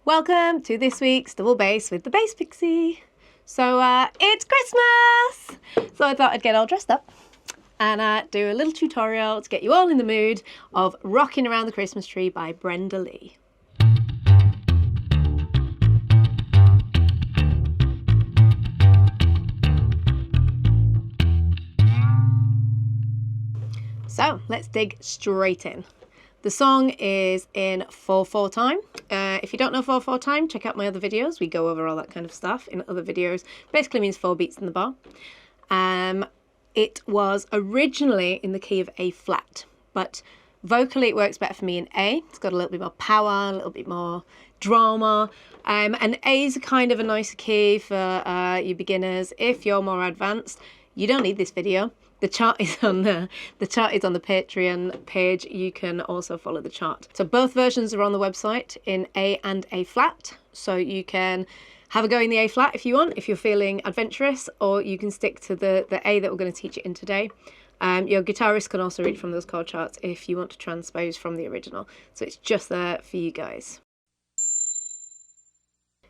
Welcome to this week's Double Bass with the Bass Pixie. So it's Christmas! So I thought I'd get all dressed up and do a little tutorial to get you all in the mood of Rocking Around the Christmas Tree by Brenda Lee. So let's dig straight in. The song is in 4/4 time. If you don't know 4/4 time, check out my other videos. We go over all that kind of stuff in other videos. Basically means 4 beats in the bar. It was originally in the key of A flat, but vocally it works better for me in A. It's got a little bit more power, a little bit more drama. And A is kind of a nicer key for you beginners. If you're more advanced, you don't need this video. The chart is on the Patreon page. You can also follow the chart. So both versions are on the website in A and A flat. So you can have a go in the A flat if you want, if you're feeling adventurous, or you can stick to the A that we're going to teach it in today. Your guitarist can also read from those chord charts if you want to transpose from the original. So it's just there for you guys.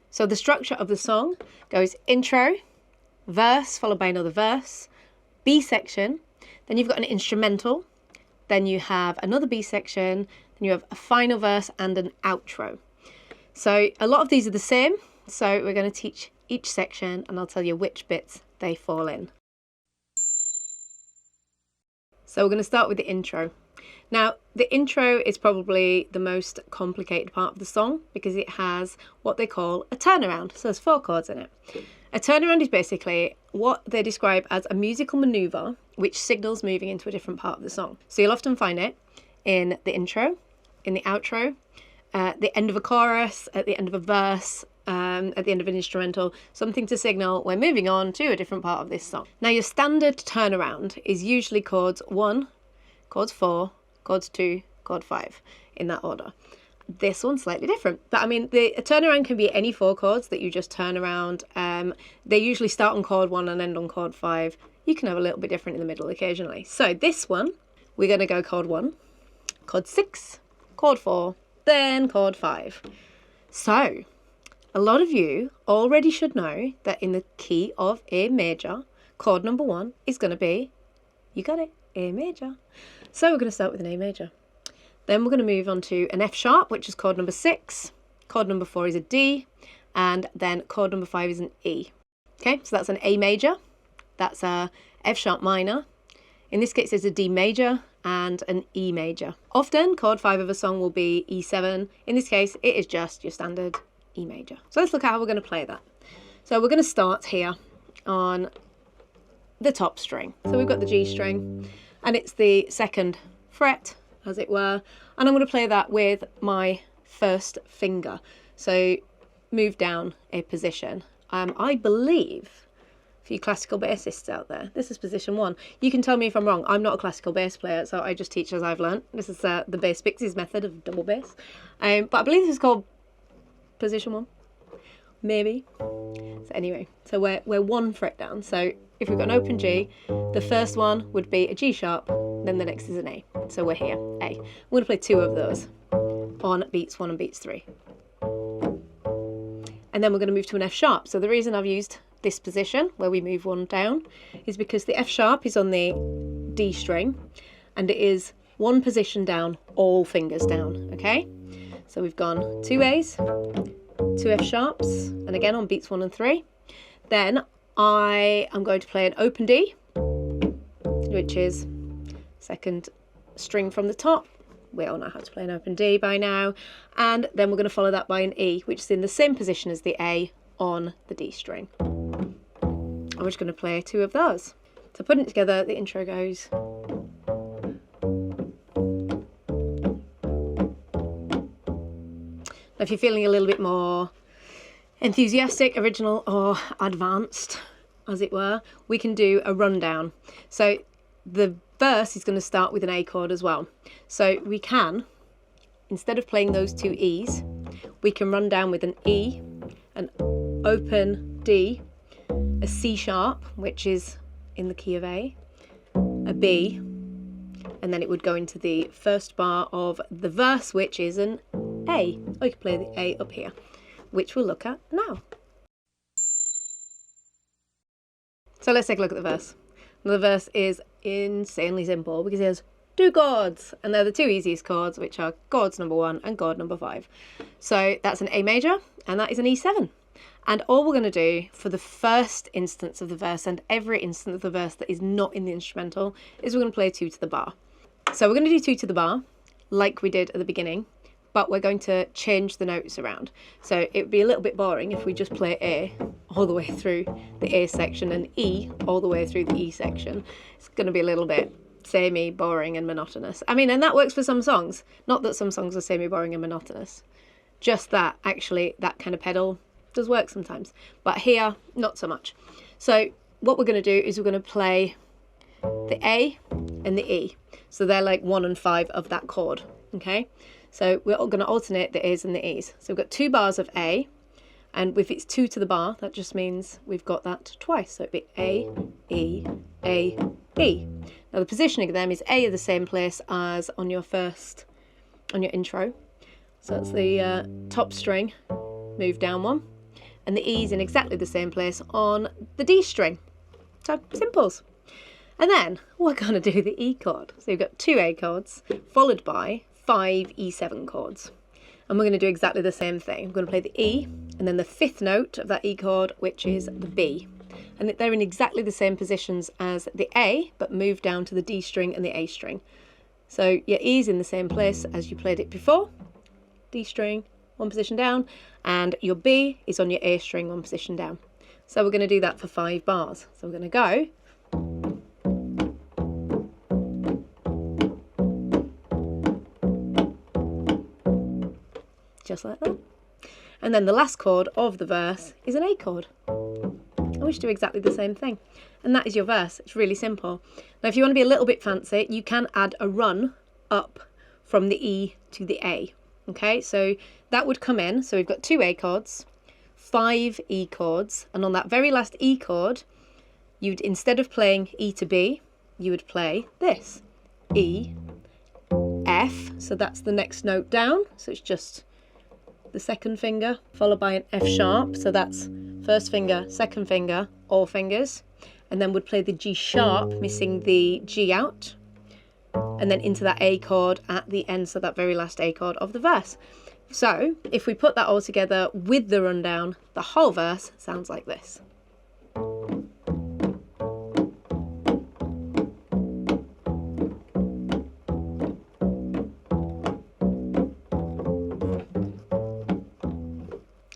So the structure of the song goes intro, verse followed by another verse, B section, then you've got an instrumental, then you have another B section, then you have a final verse and an outro. So a lot of these are the same, so we're going to teach each section and I'll tell you which bits they fall in. So we're going to start with the intro. Now the intro is probably the most complicated part of the song because it has what they call a turnaround, so there's 4 chords in it. A turnaround is basically what they describe as a musical manoeuvre which signals moving into a different part of the song. So you'll often find it in the intro, in the outro, at the end of a chorus, at the end of a verse, at the end of an instrumental, something to signal we're moving on to a different part of this song. Now your standard turnaround is usually chords 1, chords 4, chords 2, chord 5, in that order. This one's slightly different, but I mean a turnaround can be any 4 chords that you just turn around. They usually start on chord 1 and end on chord 5. You can have a little bit different in the middle occasionally. So this one, we're going to go chord 1, chord 6, chord 4, then chord 5. So a lot of you already should know that in the key of A major, chord number 1 is going to be, you got it, A major. So we're going to start with an A major. Then we're going to move on to an F sharp, which is chord number 6. Chord number 4 is a D. And then chord number 5 is an E. Okay, so that's an A major. That's a F sharp minor. In this case, it's a D major and an E major. Often, chord 5 of a song will be E7. In this case, it is just your standard E major. So let's look at how we're going to play that. So we're going to start here on the top string. So we've got the G string, and it's the 2nd fret, as it were, and I'm going to play that with my first finger. So move down a position. I believe, for you classical bassists out there, this is position 1. You can tell me if I'm wrong. I'm not a classical bass player, so I just teach as I've learnt. This is the Bass Pixie's method of double bass. But I believe this is called position 1, maybe. So anyway, so we're 1 fret down. So if we've got an open G, the first one would be a G sharp, then the next is an A. So we're here, A. I'm going to play 2 of those on beats 1 and beats 3. And then we're going to move to an F sharp. So the reason I've used this position where we move 1 down is because the F sharp is on the D string and it is 1 position down, all fingers down, okay? So we've gone 2 A's, 2 F sharps, and again on beats 1 and 3. Then I am going to play an open D, which is 2nd string from the top. We all know how to play an open D by now. And then we're going to follow that by an E, which is in the same position as the A on the D string. And we're just going to play 2 of those. So putting it together, the intro goes. Now if you're feeling a little bit more enthusiastic, original, or advanced, as it were, we can do a rundown. So the verse is going to start with an A chord as well. So we can, instead of playing those 2 E's, we can run down with an E, an open D, a C sharp, which is in the key of A B, and then it would go into the first bar of the verse, which is an A. Or you could play the A up here. which we'll look at now. So let's take a look at the verse. The verse is insanely simple because it has 2 chords, and they're the 2 easiest chords, which are chords number 1 and chord number 5. So that's an A major, and that is an E7. And all we're going to do for the first instance of the verse and every instance of the verse that is not in the instrumental is we're going to play 2 to the bar. So we're going to do 2 to the bar, like we did at the beginning, but we're going to change the notes around. So it would be a little bit boring if we just play A all the way through the A section and E all the way through the E section. It's going to be a little bit samey, boring and monotonous. I mean, and that works for some songs. Not that some songs are samey, boring and monotonous. Just that, actually, that kind of pedal does work sometimes. But here, not so much. So what we're going to do is we're going to play the A and the E. So they're like 1 and 5 of that chord, okay? So we're going to alternate the A's and the E's. So we've got 2 bars of A, and if it's 2 to the bar, that just means we've got that twice. So it'd be A, E, A, E. Now the positioning of them is A at the same place as on your intro. So that's the top string, move down 1, and the E's in exactly the same place on the D string. So simples. And then we're going to do the E chord. So we've got 2 A chords followed by 5 E7 chords. And we're going to do exactly the same thing. We're going to play the E and then the 5th note of that E chord, which is the B. And they're in exactly the same positions as the A, but move down to the D string and the A string. So your E is in the same place as you played it before, D string, 1 position down, and your B is on your A string, 1 position down. So we're going to do that for 5 bars. So we're going to go. Just like that. And then the last chord of the verse is an A chord. And we should do exactly the same thing. And that is your verse. It's really simple. Now, if you want to be a little bit fancy, you can add a run up from the E to the A. Okay, so that would come in. So we've got 2 A chords, 5 E chords, and on that very last E chord, you'd, instead of playing E to B, you would play this. E, F, so that's the next note down. So it's just the 2nd finger followed by an F sharp, so that's 1st finger, 2nd finger, all fingers, and then would play the G sharp, missing the G out, and then into that A chord at the end, so that very last A chord of the verse. So if we put that all together with the rundown, the whole verse sounds like this.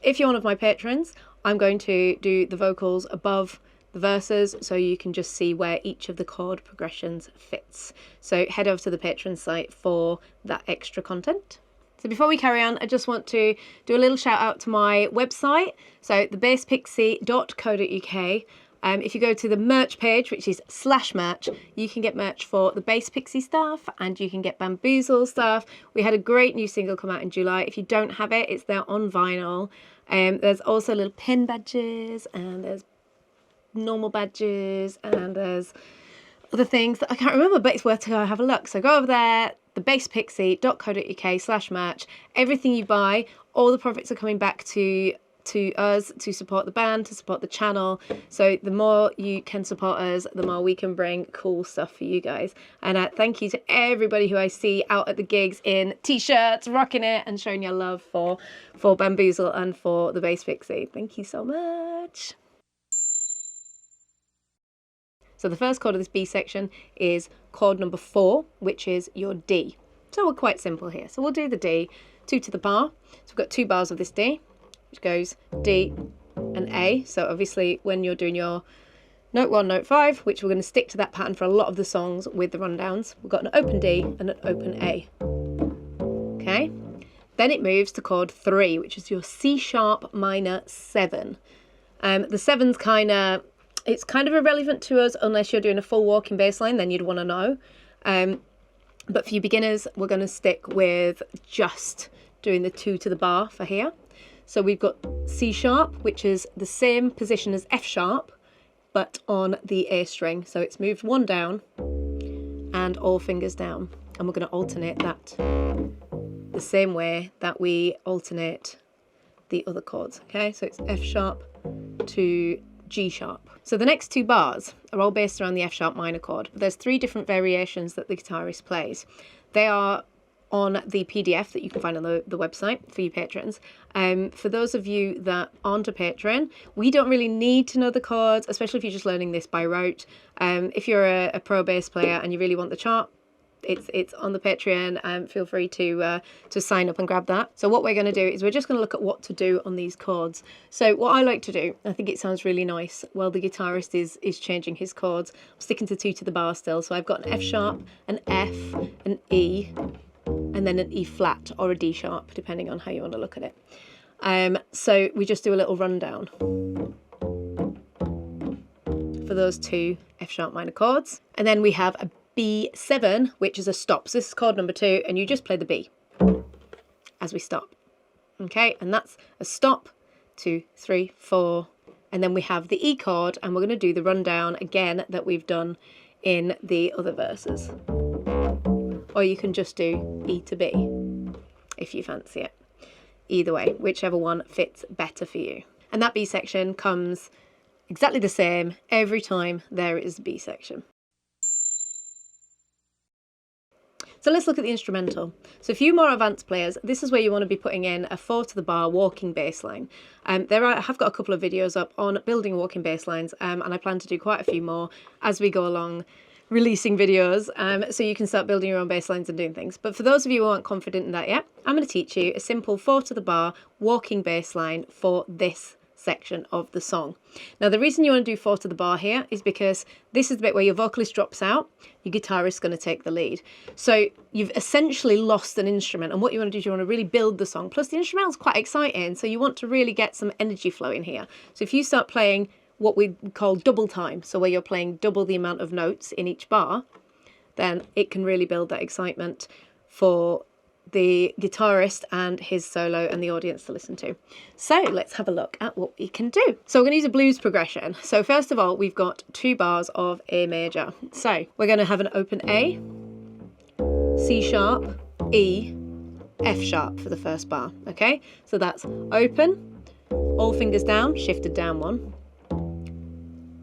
If you're one of my patrons, I'm going to do the vocals above the verses so you can just see where each of the chord progressions fits. So head over to the patron site for that extra content. So before we carry on, I just want to do a little shout out to my website, so thebaspixie.co.uk. If you go to the merch page, which is /merch, you can get merch for the Bass Pixie stuff and you can get Bamboozle stuff. We had a great new single come out in July. If you don't have it, it's there on vinyl. There's also little pin badges and there's normal badges and there's other things that I can't remember, but it's worth to go have a look. So go over there, thebaspixie.co.uk/merch. Everything you buy, all the profits are coming back to us to support the band, to support the channel. So the more you can support us, the more we can bring cool stuff for you guys. And thank you to everybody who I see out at the gigs in t-shirts, rocking it and showing your love for Bamboozle and for the Bass Pixie. Thank you so much. So the first chord of this B section is chord number 4, which is your D. So we're quite simple here. So we'll do the D, 2 to the bar. So we've got 2 bars of this D, which goes D and A. So obviously when you're doing your note 1, note 5, which we're going to stick to that pattern for a lot of the songs with the rundowns, we've got an open D and an open A. Okay, then it moves to chord 3, which is your C sharp minor 7. The 7's it's kind of irrelevant to us unless you're doing a full walking bass line, then you'd want to know. But for you beginners, we're going to stick with just doing the 2 to the bar for here. So we've got C sharp, which is the same position as F sharp, but on the A string. So it's moved 1 down and all fingers down. And we're going to alternate that the same way that we alternate the other chords. Okay, so it's F sharp to G sharp. So the next two bars are all based around the F sharp minor chord. But there's three different variations that the guitarist plays. They are on the PDF that you can find on the website for you patrons. For those of you that aren't a patron, we don't really need to know the chords, especially if you're just learning this by rote. If you're a pro bass player and you really want the chart, it's on the Patreon. Feel free to sign up and grab that. So what we're going to do is we're just going to look at what to do on these chords. So what I like to do, I think it sounds really nice while the guitarist is changing his chords. I'm sticking to 2 to the bar still. So I've got an F sharp, an F, an E, and then an E flat or a D sharp, depending on how you want to look at it. So we just do a little rundown for those 2 F sharp minor chords. And then we have a B7, which is a stop. So this is chord number 2, and you just play the B as we stop. Okay, and that's a stop, 2, 3, 4. And then we have the E chord, and we're going to do the rundown again that we've done in the other verses. Or you can just do E to B if you fancy it. Either way, whichever one fits better for you. And that B section comes exactly the same every time there is a B section. So let's look at the instrumental. So for you more advanced players, this is where you want to be putting in a 4 to the bar walking bass line. I have got a couple of videos up on building walking bass lines, and I plan to do quite a few more as we go along, releasing videos, so you can start building your own bass lines and doing things. But for those of you who aren't confident in that yet, I'm going to teach you a simple 4 to the bar walking bass line for this section of the song. Now the reason you want to do 4 to the bar here is because this is the bit where your vocalist drops out, your guitarist is going to take the lead. So you've essentially lost an instrument, and what you want to do is you want to really build the song. Plus the instrumental is quite exciting, so you want to really get some energy flow in here. So if you start playing what we call double time, so where you're playing double the amount of notes in each bar, then it can really build that excitement for the guitarist and his solo and the audience to listen to. So let's have a look at what we can do. So we're going to use a blues progression. So first of all, we've got 2 bars of A major. So we're going to have an open A, C sharp, E, F sharp for the first bar. Okay, so that's open, all fingers down, shifted down 1,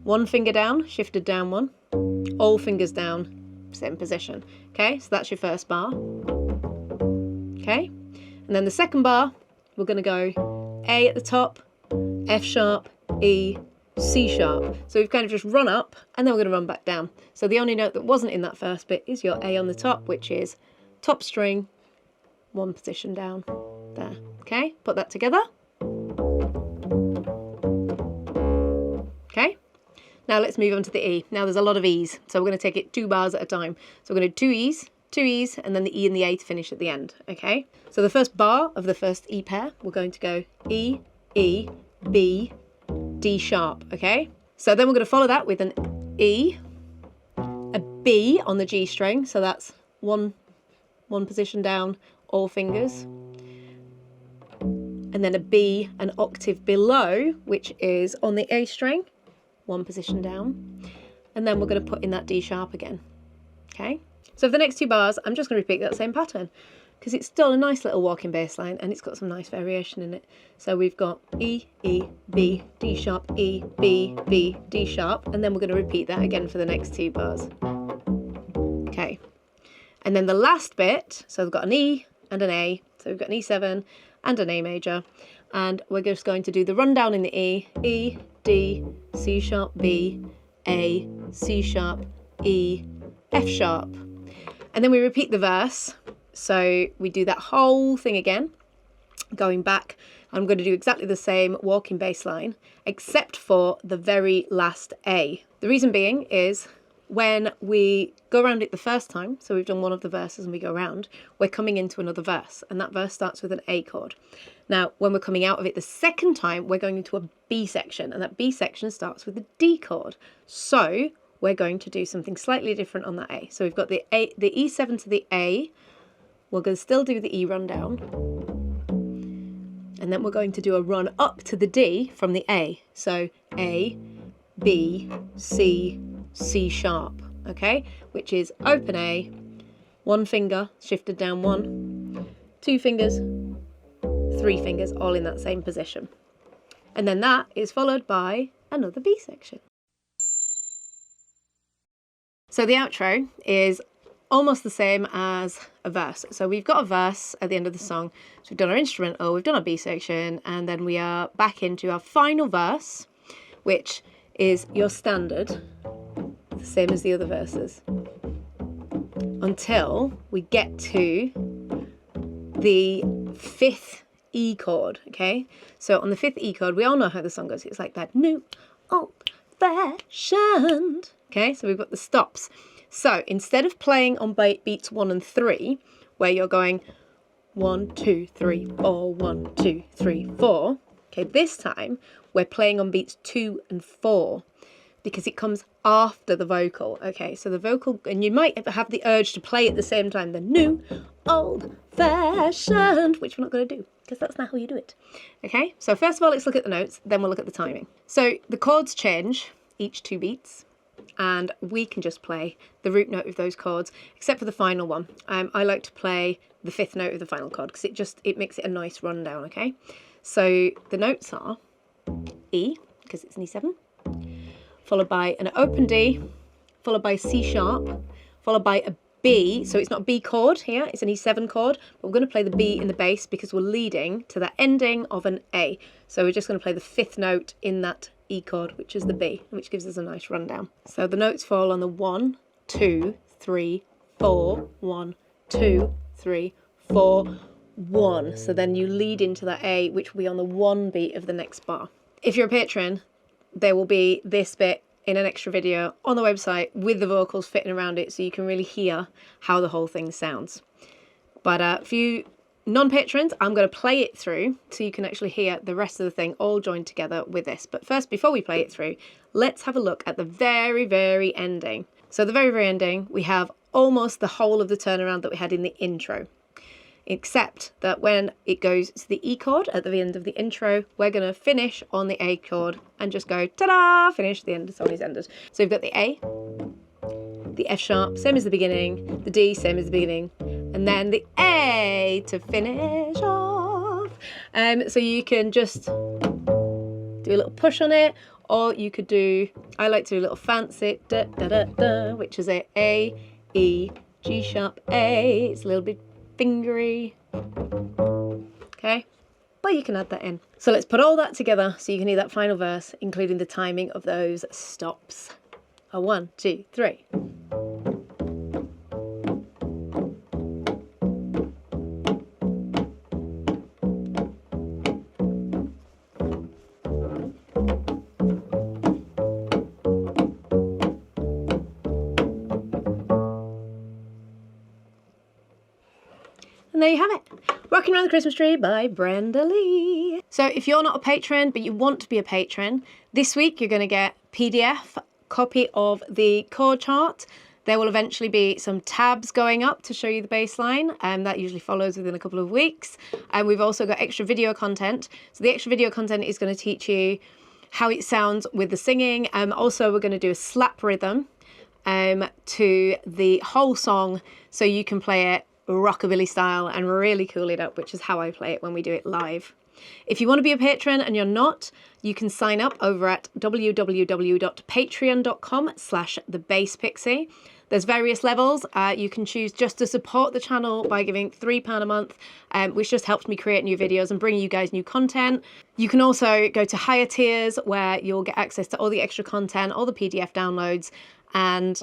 1 finger down, shifted down 1, all fingers down, same position. Okay, so that's your first bar. Okay, and then the second bar, we're going to go A at the top, F sharp, E, C sharp. So we've kind of just run up, and then we're going to run back down. So the only note that wasn't in that first bit is your A on the top, which is top string, 1 position down there. Okay, put that together. Okay, now let's move on to the E. Now there's a lot of E's, so we're going to take it 2 bars at a time. So we're going to do 2 E's, and then the E and the A to finish at the end. Okay, so the first bar of the first E pair, we're going to go E, E, B, D sharp. Okay, so then we're going to follow that with an E, a B on the G string, so that's one position down, all fingers, and then a B an octave below, which is on the A string, 1 position down, and then we're going to put in that D sharp again. Okay, so for the next 2 bars, I'm just going to repeat that same pattern because it's still a nice little walking bass line and it's got some nice variation in it. So we've got E, E, B, D sharp, E, B, B, D sharp, and then we're going to repeat that again for the next 2 bars. Okay, and then the last bit, so we've got an E and an A, so we've got an E7 and an A major, and we're just going to do the rundown in the E, E, D, C sharp, B, A, C sharp, E, F sharp. And then we repeat the verse. So we do that whole thing again, going back. I'm going to do exactly the same walking bass line, except for the very last A. The reason being is when we go around it the first time, so we've done one of the verses and we go around, we're coming into another verse, and that verse starts with an A chord. Now, when we're coming out of it the second time, we're going into a B section, and that B section starts with a D chord. So we're going to do something slightly different on that A. So we've got the E7 to the A, we're going to still do the E rundown, and then we're going to do a run up to the D from the A. So A, B, C, C sharp, okay? Which is open A, 1 finger, shifted down 1, 2 fingers, 3 fingers all in that same position. And then that is followed by another B section. So the outro is almost the same as a verse. So we've got a verse at the end of the song. So we've done our instrumental, we've done our B section, and then we are back into our final verse, which is your standard, the same as the other verses, until we get to the 5th E chord, okay? So on the 5th E chord, we all know how the song goes. It's like that new, old-fashioned. Okay, so we've got the stops. So instead of playing on beats 1 and 3, where you're going 1, 2, 3, 4, 1, 2, 3, 4, okay, this time we're playing on beats 2 and 4 because it comes after the vocal. Okay, so the vocal, and you might have the urge to play at the same time, the new, old-fashioned, which we're not going to do because that's not how you do it. Okay, so first of all, let's look at the notes, then we'll look at the timing. So the chords change each 2 beats, and we can just play the root note of those chords, except for the final one. I like to play the 5th note of the final chord because it makes it a nice rundown, okay? So the notes are E, because it's an E7, followed by an open D, followed by C sharp, followed by a B. So it's not a B chord here, it's an E7 chord, but we're going to play the B in the bass because we're leading to the ending of an A. So we're just going to play the 5th note in that E chord, which is the B, which gives us a nice rundown. So the notes fall on the 1, 2, 3, 4, 1, 2, 3, 4, 1. So then you lead into that A, which will be on the 1 beat of the next bar. If you're a patron, there will be this bit in an extra video on the website with the vocals fitting around it, so you can really hear how the whole thing sounds. But for you non-patrons, I'm going to play it through so you can actually hear the rest of the thing all joined together with this. But first, before we play it through, let's have a look at the very, very ending. So the very, very ending, we have almost the whole of the turnaround that we had in the intro, except that when it goes to the E chord at the end of the intro, we're going to finish on the A chord and just go ta-da, finish, the end, the song is ended. So we've got the A, the F sharp, same as the beginning, the D, same as the beginning, and then the A to finish off. So you can just do a little push on it, or you could do, I like to do a little fancy da da da da, which is A, E, G sharp, A. It's a little bit fingery, okay, but you can add that in. So let's put all that together so you can hear that final verse, including the timing of those stops. 1, 2, 3. And there you have it. Rocking Around the Christmas Tree by Brenda Lee. So if you're not a patron, but you want to be a patron, this week you're going to get PDF copy of the chord chart. There will eventually be some tabs going up to show you the bass line, and that usually follows within a couple of weeks. And we've also got extra video content. So the extra video content is going to teach you how it sounds with the singing. Also, we're going to do a slap rhythm to the whole song, so you can play it rockabilly style and really cool it up, which is how I play it when we do it live. If you want to be a patron and you're not, you can sign up over at www.patreon.com/thebasspixie. There's various levels. You can choose just to support the channel by giving £3 a month, which just helps me create new videos and bring you guys new content. You can also go to higher tiers where you'll get access to all the extra content, all the PDF downloads, and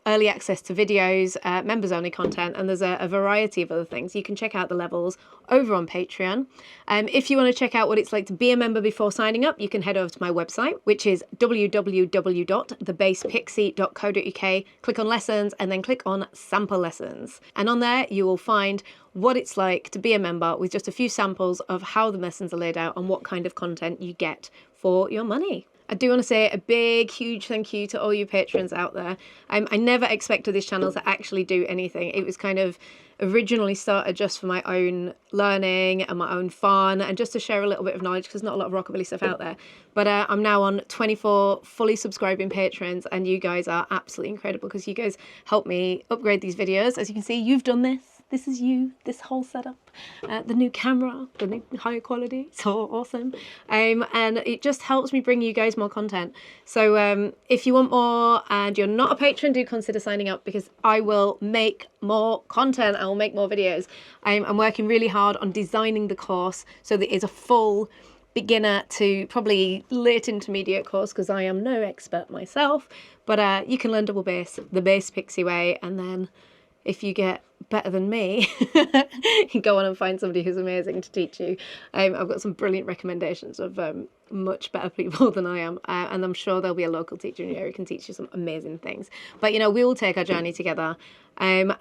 early access to videos, members only content, and there's a variety of other things. You can check out the levels over on Patreon. If you want to check out what it's like to be a member before signing up, you can head over to my website, which is www.thebasspixie.co.uk. Click on lessons and then click on sample lessons. And on there you will find what it's like to be a member with just a few samples of how the lessons are laid out and what kind of content you get for your money. I do want to say a big, huge thank you to all you patrons out there. I never expected this channel to actually do anything. It was kind of originally started just for my own learning and my own fun and just to share a little bit of knowledge, because not a lot of rockabilly stuff out there. But I'm now on 24 fully subscribing patrons, and you guys are absolutely incredible because you guys help me upgrade these videos. As you can see, you've done this. This is you, this whole setup, the new camera, the new higher quality, so awesome. And it just helps me bring you guys more content. So if you want more and you're not a patron, do consider signing up, because I will make more content. I will make more videos. I'm working really hard on designing the course so that it's a full beginner to probably late intermediate course, because I am no expert myself, but you can learn double bass the bass Pixie way, and then if you get better than me, you go on and find somebody who's amazing to teach you. I've got some brilliant recommendations of much better people than I am, and I'm sure there'll be a local teacher in your area who can teach you some amazing things. But you know, we will take our journey together, and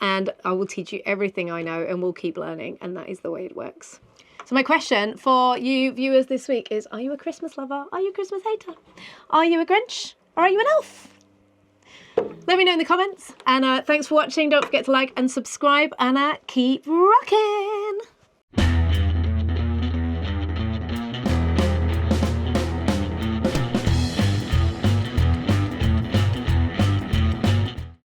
I will teach you everything I know, and we'll keep learning, and that is the way it works. So my question for you viewers this week is, are you a Christmas lover? Are you a Christmas hater? Are you a Grinch? Or are you an elf? Let me know in the comments. And thanks for watching. Don't forget to like and subscribe, and keep rocking!